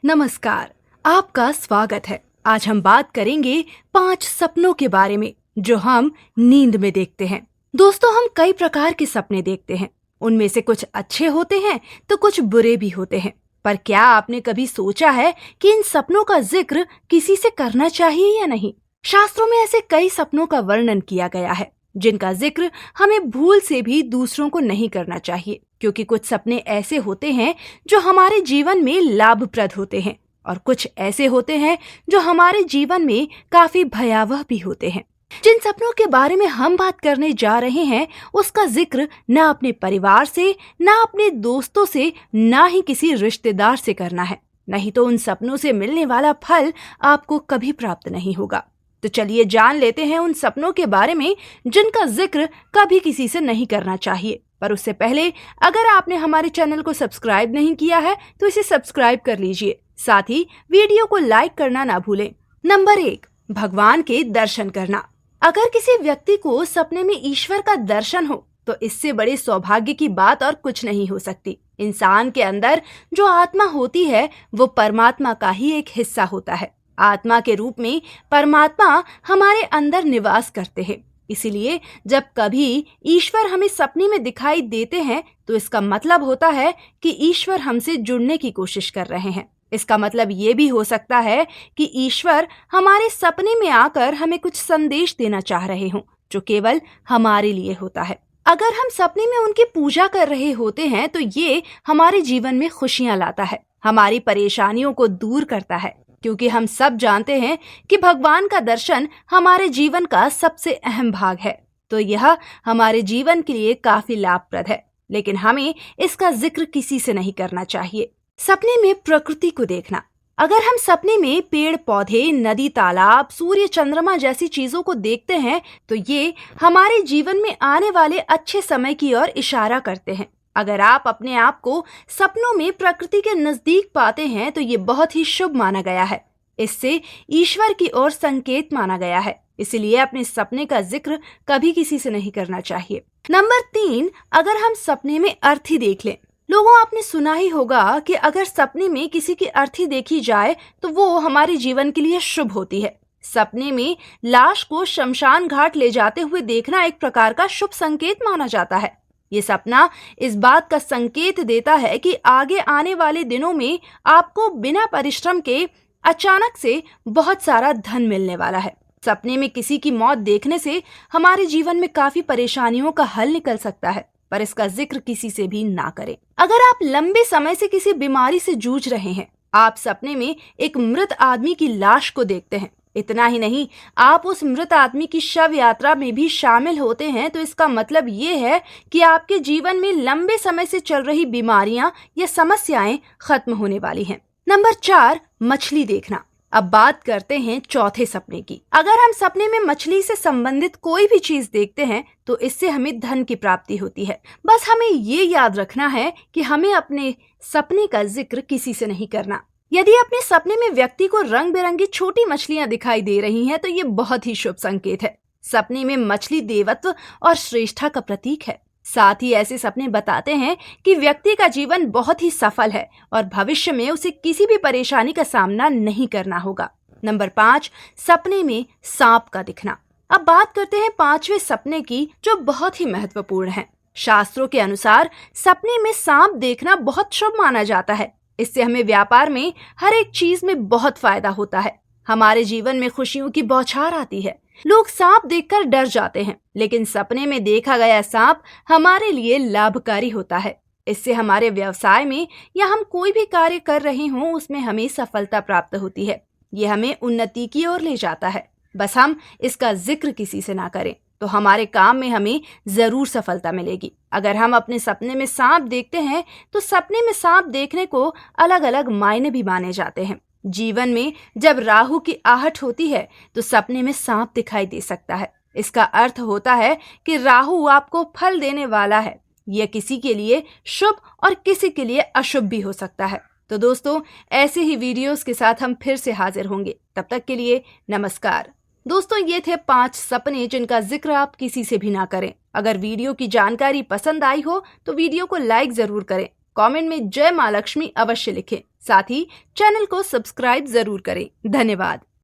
नमस्कार, आपका स्वागत है। आज हम बात करेंगे 5 सपनों के बारे में जो हम नींद में देखते हैं। दोस्तों, हम कई प्रकार के सपने देखते हैं। उनमें से कुछ अच्छे होते हैं तो कुछ बुरे भी होते हैं। पर क्या आपने कभी सोचा है कि इन सपनों का जिक्र किसी से करना चाहिए या नहीं? शास्त्रों में ऐसे कई सपनों का वर्णन किया गया है जिनका जिक्र हमें भूल से भी दूसरों को नहीं करना चाहिए, क्योंकि कुछ सपने ऐसे होते हैं जो हमारे जीवन में लाभप्रद होते हैं और कुछ ऐसे होते हैं जो हमारे जीवन में काफी भयावह भी होते हैं। जिन सपनों के बारे में हम बात करने जा रहे हैं उसका जिक्र न अपने परिवार से, न अपने दोस्तों से, न ही किसी रिश्तेदार से करना है। नहीं तो उन सपनों से मिलने वाला फल आपको कभी प्राप्त नहीं होगा। तो चलिए जान लेते हैं उन सपनों के बारे में जिनका जिक्र कभी किसी से नहीं करना चाहिए। पर उससे पहले अगर आपने हमारे चैनल को सब्सक्राइब नहीं किया है तो इसे सब्सक्राइब कर लीजिए। साथ ही वीडियो को लाइक करना ना भूलें। नंबर 1, भगवान के दर्शन करना। अगर किसी व्यक्ति को सपने में ईश्वर का दर्शन हो तो इससे बड़े सौभाग्य की बात और कुछ नहीं हो सकती। इंसान के अंदर जो आत्मा होती है वो परमात्मा का ही एक हिस्सा होता है। आत्मा के रूप में परमात्मा हमारे अंदर निवास करते हैं। इसीलिए जब कभी ईश्वर हमें सपने में दिखाई देते हैं तो इसका मतलब होता है कि ईश्वर हमसे जुड़ने की कोशिश कर रहे हैं। इसका मतलब ये भी हो सकता है कि ईश्वर हमारे सपने में आकर हमें कुछ संदेश देना चाह रहे हों जो केवल हमारे लिए होता है। अगर हम सपने में उनकी पूजा कर रहे होते हैं तो ये हमारे जीवन में खुशियां लाता है, हमारी परेशानियों को दूर करता है, क्योंकि हम सब जानते हैं कि भगवान का दर्शन हमारे जीवन का सबसे अहम भाग है। तो यह हमारे जीवन के लिए काफी लाभप्रद है, लेकिन हमें इसका जिक्र किसी से नहीं करना चाहिए। सपने में प्रकृति को देखना। अगर हम सपने में पेड़ पौधे, नदी, तालाब, सूर्य, चंद्रमा जैसी चीजों को देखते हैं तो ये हमारे जीवन में आने वाले अच्छे समय की ओर इशारा करते हैं। अगर आप अपने आप को सपनों में प्रकृति के नजदीक पाते हैं तो ये बहुत ही शुभ माना गया है। इससे ईश्वर की ओर संकेत माना गया है। इसलिए अपने सपने का जिक्र कभी किसी से नहीं करना चाहिए। नंबर 3, अगर हम सपने में अर्थी देख लें। लोगों, आपने सुना ही होगा कि अगर सपने में किसी की अर्थी देखी जाए तो वो हमारे जीवन के लिए शुभ होती है। सपने में लाश को शमशान घाट ले जाते हुए देखना एक प्रकार का शुभ संकेत माना जाता है। ये सपना इस बात का संकेत देता है कि आगे आने वाले दिनों में आपको बिना परिश्रम के अचानक से बहुत सारा धन मिलने वाला है। सपने में किसी की मौत देखने से हमारे जीवन में काफी परेशानियों का हल निकल सकता है, पर इसका जिक्र किसी से भी ना करें। अगर आप लंबे समय से किसी बीमारी से जूझ रहे हैं, आप सपने में एक मृत आदमी की लाश को देखते हैं, इतना ही नहीं, आप उस मृत आदमी की शव यात्रा में भी शामिल होते हैं, तो इसका मतलब ये है कि आपके जीवन में लंबे समय से चल रही बीमारियां या समस्याएं खत्म होने वाली हैं। नंबर 4, मछली देखना। अब बात करते हैं चौथे सपने की। अगर हम सपने में मछली से संबंधित कोई भी चीज देखते हैं तो इससे हमें धन की प्राप्ति होती है। बस हमें ये याद रखना है कि हमें अपने सपने का जिक्र किसी से नहीं करना। यदि अपने सपने में व्यक्ति को रंग बिरंगी छोटी मछलियां दिखाई दे रही हैं तो ये बहुत ही शुभ संकेत है। सपने में मछली देवत्व और श्रेष्ठता का प्रतीक है। साथ ही ऐसे सपने बताते हैं कि व्यक्ति का जीवन बहुत ही सफल है और भविष्य में उसे किसी भी परेशानी का सामना नहीं करना होगा। नंबर 5, सपने में सांप का दिखना। अब बात करते हैं 5वें सपने की, जो बहुत ही महत्वपूर्ण है। शास्त्रों के अनुसार सपने में सांप देखना बहुत शुभ माना जाता है। इससे हमें व्यापार में हर एक चीज में बहुत फायदा होता है। हमारे जीवन में खुशियों की बौछार आती है। लोग सांप देखकर डर जाते हैं, लेकिन सपने में देखा गया सांप हमारे लिए लाभकारी होता है। इससे हमारे व्यवसाय में या हम कोई भी कार्य कर रहे हों उसमें हमें सफलता प्राप्त होती है। ये हमें उन्नति की ओर ले जाता है। बस हम इसका जिक्र किसी से ना करें तो हमारे काम में हमें जरूर सफलता मिलेगी। अगर हम अपने सपने में सांप देखते हैं तो सपने में सांप देखने को अलग अलग मायने भी माने जाते हैं। जीवन में जब राहु की आहट होती है तो सपने में सांप दिखाई दे सकता है। इसका अर्थ होता है कि राहु आपको फल देने वाला है। यह किसी के लिए शुभ और किसी के लिए अशुभ भी हो सकता है। तो दोस्तों, ऐसे ही वीडियोस के साथ हम फिर से हाजिर होंगे। तब तक के लिए नमस्कार। दोस्तों, ये थे 5 सपने जिनका जिक्र आप किसी से भी ना करें। अगर वीडियो की जानकारी पसंद आई हो तो वीडियो को लाइक जरूर करें। कमेंट में जय माँ लक्ष्मी अवश्य लिखें। साथ ही चैनल को सब्सक्राइब जरूर करें। धन्यवाद।